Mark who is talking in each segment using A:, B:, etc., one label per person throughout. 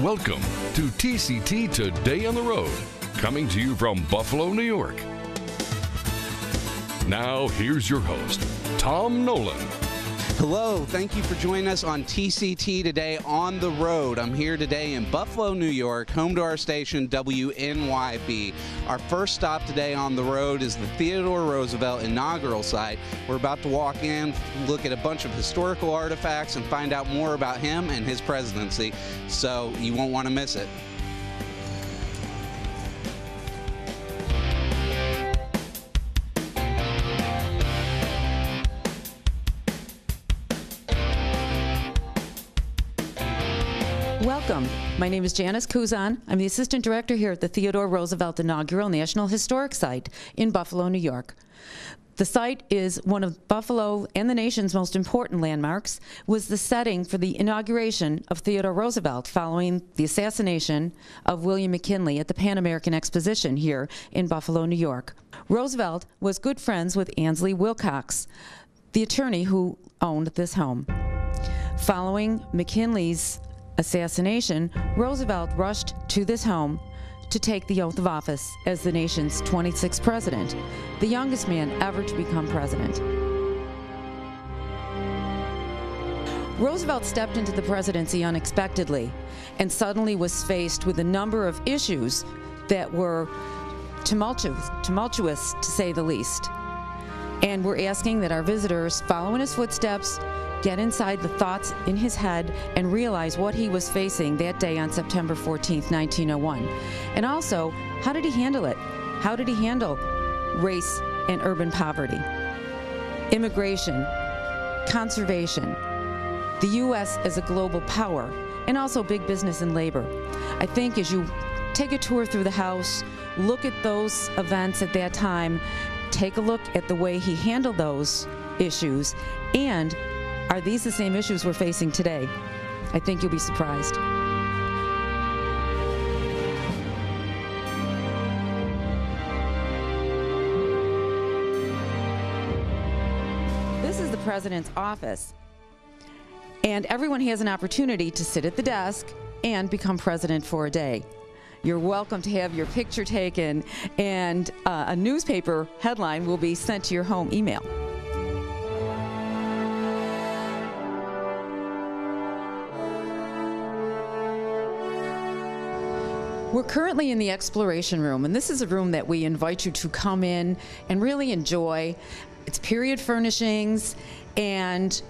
A: Welcome to TCT Today on the Road, coming to you from Buffalo, New York. Now, here's your host, Tom Nolan.
B: Hello, thank you for joining us on TCT Today on the Road. I'm here today in Buffalo, New York, home to our station WNYB. Our first stop today on the road is the Theodore Roosevelt Inaugural site. We're about to walk in, look at a bunch of historical artifacts, and find out more about him and his presidency, so you won't want to miss it.
C: Welcome. My name is Janice Kuzan. I'm the Assistant Director here at the Theodore Roosevelt Inaugural National Historic Site in Buffalo, New York. The site is one of Buffalo and the nation's most important landmarks, was the setting for the inauguration of Theodore Roosevelt following the assassination of William McKinley at the Pan American Exposition here in Buffalo, New York. Roosevelt was good friends with Ansley Wilcox, the attorney who owned this home. Following McKinley's assassination, Roosevelt rushed to this home to take the oath of office as the nation's 26th president, the youngest man ever to become president. Roosevelt stepped into the presidency unexpectedly and suddenly was faced with a number of issues that were tumultuous to say the least. And we're asking that our visitors follow in his footsteps, get inside the thoughts in his head, and realize what he was facing that day on September 14th, 1901. And also, how did he handle it? How did he handle race and urban poverty, immigration, conservation, the U.S. as a global power, and also big business and labor? I think as you take a tour through the house, look at those events at that time, take a look at the way he handled those issues, and are these the same issues we're facing today? I think you'll be surprised. This is the president's office, and everyone has an opportunity to sit at the desk and become president for a day. You're welcome to have your picture taken, and a newspaper headline will be sent to your home email. We're currently in the exploration room, and this is a room that we invite you to come in and really enjoy. It's period furnishings and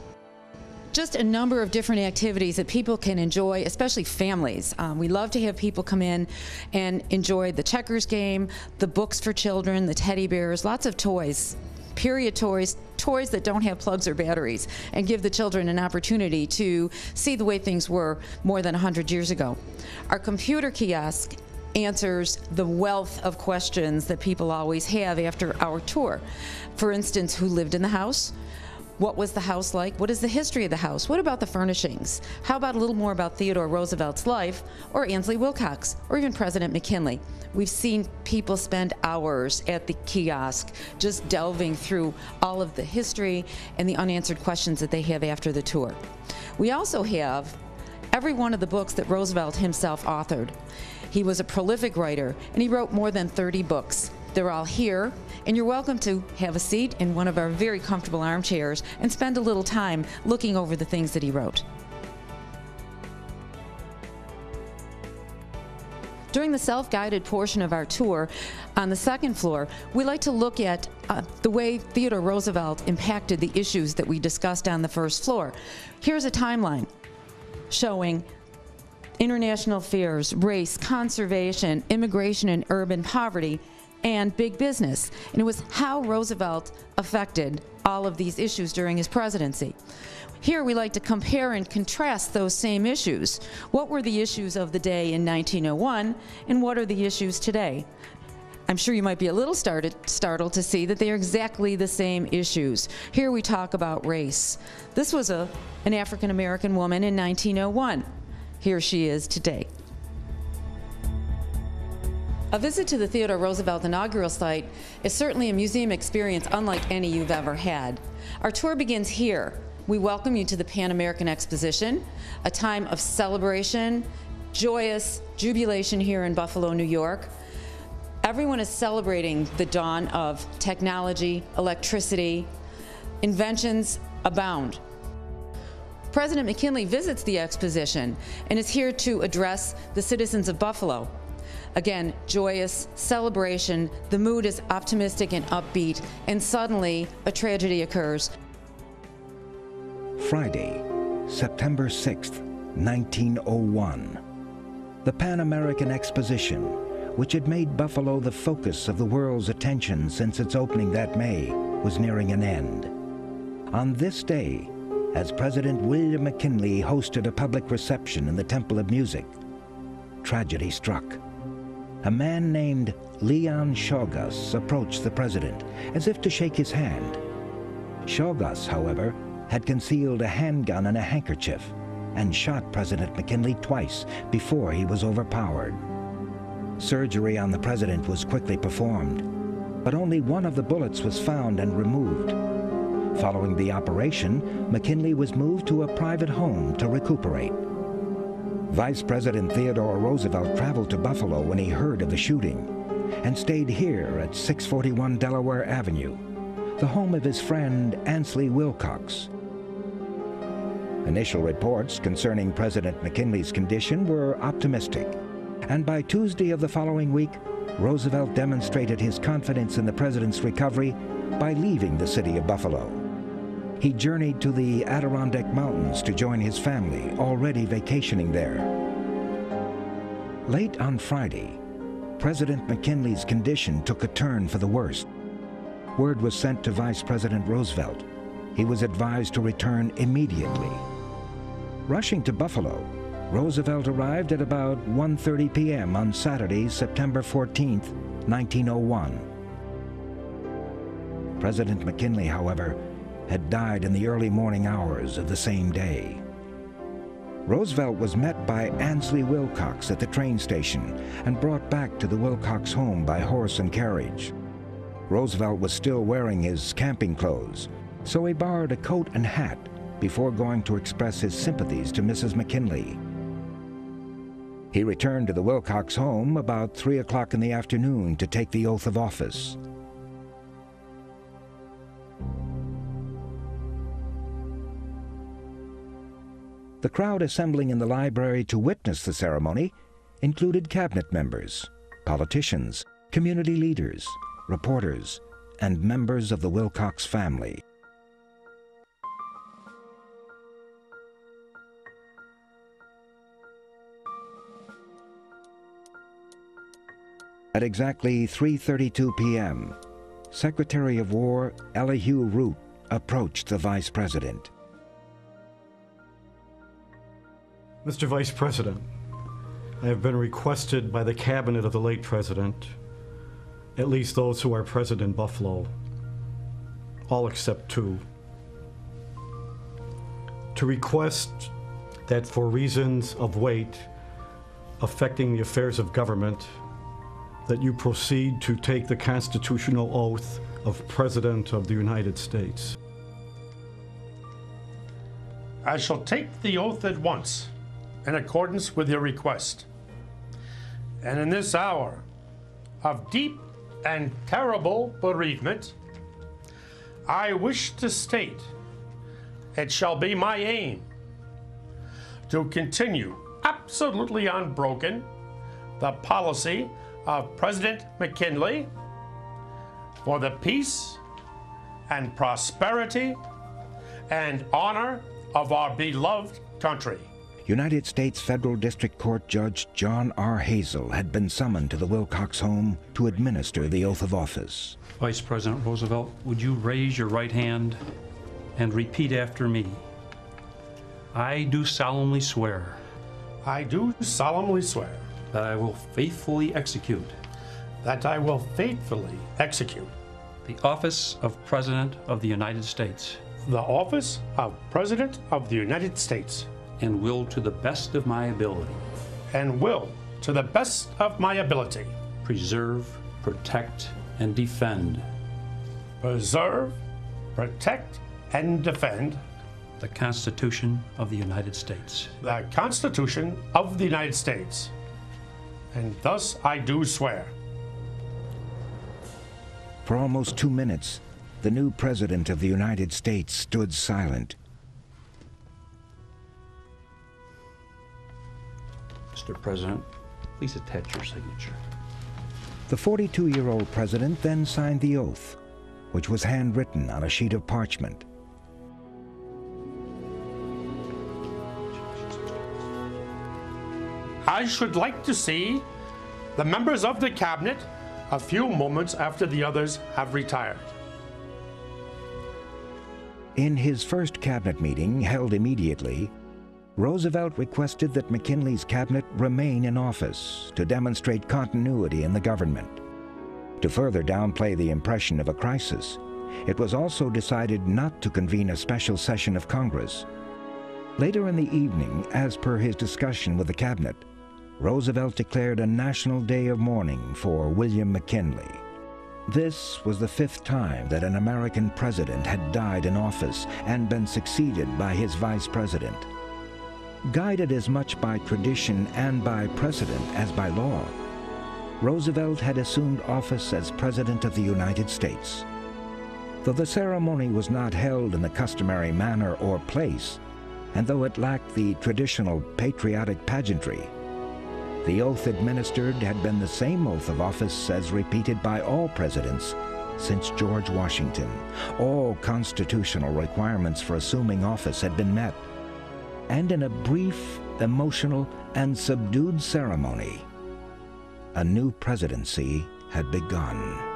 C: just a number of different activities that people can enjoy, especially families. We love to have people come in and enjoy the checkers game, the books for children, the teddy bears, lots of toys, period toys, toys that don't have plugs or batteries, and give the children an opportunity to see the way things were more than 100 years ago. Our computer kiosk answers the wealth of questions that people always have after our tour. For instance, who lived in the house? What was the house like? What is the history of the house? What about the furnishings? How about a little more about Theodore Roosevelt's life, or Ansley Wilcox, or even President McKinley? We've seen people spend hours at the kiosk just delving through all of the history and the unanswered questions that they have after the tour. We also have every one of the books that Roosevelt himself authored. He was a prolific writer, and he wrote more than 30 books. They're all here, and you're welcome to have a seat in one of our very comfortable armchairs and spend a little time looking over the things that he wrote. During the self-guided portion of our tour on the second floor, we like to look at the way Theodore Roosevelt impacted the issues that we discussed on the first floor. Here's a timeline showing international affairs, race, conservation, immigration and urban poverty, and big business. And it was how Roosevelt affected all of these issues during his presidency. Here we like to compare and contrast those same issues. What were the issues of the day in 1901, and what are the issues today? I'm sure you might be a little startled to see that they are exactly the same issues. Here we talk about race. This was an African-American woman in 1901. Here she is today. A visit to the Theodore Roosevelt Inaugural site is certainly a museum experience unlike any you've ever had. Our tour begins here. We welcome you to the Pan American Exposition, a time of celebration joyous jubilation here in Buffalo, New York. Everyone is celebrating the dawn of technology, electricity. Inventions abound. President McKinley visits the exposition and is here to address the citizens of Buffalo. Again, joyous celebration, the mood is optimistic and upbeat, and suddenly a tragedy occurs.
D: Friday, September 6th, 1901. The Pan American Exposition, which had made Buffalo the focus of the world's attention since its opening that May, was nearing an end. On this day, as President William McKinley hosted a public reception in the Temple of Music, tragedy struck. A man named Leon Chagas approached the president as if to shake his hand. Chagas, however, had concealed a handgun and a handkerchief and shot President McKinley twice before he was overpowered. Surgery on the president was quickly performed, but only one of the bullets was found and removed. Following the operation, McKinley was moved to a private home to recuperate. Vice President Theodore Roosevelt traveled to Buffalo when he heard of the shooting and stayed here at 641 Delaware Avenue, the home of his friend Ansley Wilcox. Initial reports concerning President McKinley's condition were optimistic, and by Tuesday of the following week, Roosevelt demonstrated his confidence in the president's recovery by leaving the city of Buffalo. He journeyed to the Adirondack Mountains to join his family, already vacationing there. Late on Friday, President McKinley's condition took a turn for the worst. Word was sent to Vice President Roosevelt. He was advised to return immediately. Rushing to Buffalo, Roosevelt arrived at about 1:30 p.m. on Saturday, September 14th, 1901. President McKinley, however, had died in the early morning hours of the same day. Roosevelt was met by Ansley Wilcox at the train station and brought back to the Wilcox home by horse and carriage. Roosevelt was still wearing his camping clothes, so he borrowed a coat and hat before going to express his sympathies to Mrs. McKinley. He returned to the Wilcox home about 3 o'clock in the afternoon to take the oath of office. The crowd assembling in the library to witness the ceremony included cabinet members, politicians, community leaders, reporters, and members of the Wilcox family. At exactly 3:32 p.m., Secretary of War Elihu Root approached the Vice President.
E: Mr. Vice President, I have been requested by the cabinet of the late president, at least those who are present in Buffalo, all except two, to request that for reasons of weight affecting the affairs of government, that you proceed to take the constitutional oath of President of the United States.
F: I shall take the oath at once, in accordance with your request. And in this hour of deep and terrible bereavement, I wish to state it shall be my aim to continue absolutely unbroken the policy of President McKinley for the peace and prosperity and honor of our beloved country.
D: United States Federal District Court Judge John R. Hazel had been summoned to the Wilcox home to administer the oath of office.
G: Vice President Roosevelt, would you raise your right hand and repeat after me? I do solemnly swear.
F: I do solemnly swear.
G: That I will faithfully execute.
F: That I will faithfully execute.
G: The office of President of the United States.
F: The office of President of the United States.
G: And will to the best of my ability.
F: And will to the best of my ability.
G: Preserve, protect, and defend.
F: Preserve, protect, and defend.
G: the Constitution of the United States,
F: the Constitution of the United States, and thus I do swear.
D: For almost 2 minutes, the new President of the United States stood silent.
G: Mr. President, please attach your signature.
D: The 42-year-old president then signed the oath, which was handwritten on a sheet of parchment.
F: I should like to see the members of the cabinet a few moments after the others have retired.
D: In his first cabinet meeting, held immediately, Roosevelt requested that McKinley's cabinet remain in office to demonstrate continuity in the government. To further downplay the impression of a crisis, it was also decided not to convene a special session of Congress. Later in the evening, as per his discussion with the cabinet, Roosevelt declared a national day of mourning for William McKinley. This was the 5th time that an American president had died in office and been succeeded by his vice president. Guided as much by tradition and by precedent as by law, Roosevelt had assumed office as President of the United States. Though the ceremony was not held in the customary manner or place, and though it lacked the traditional patriotic pageantry, the oath administered had been the same oath of office as repeated by all presidents since George Washington. All constitutional requirements for assuming office had been met, and in a brief, emotional, and subdued ceremony, a new presidency had begun.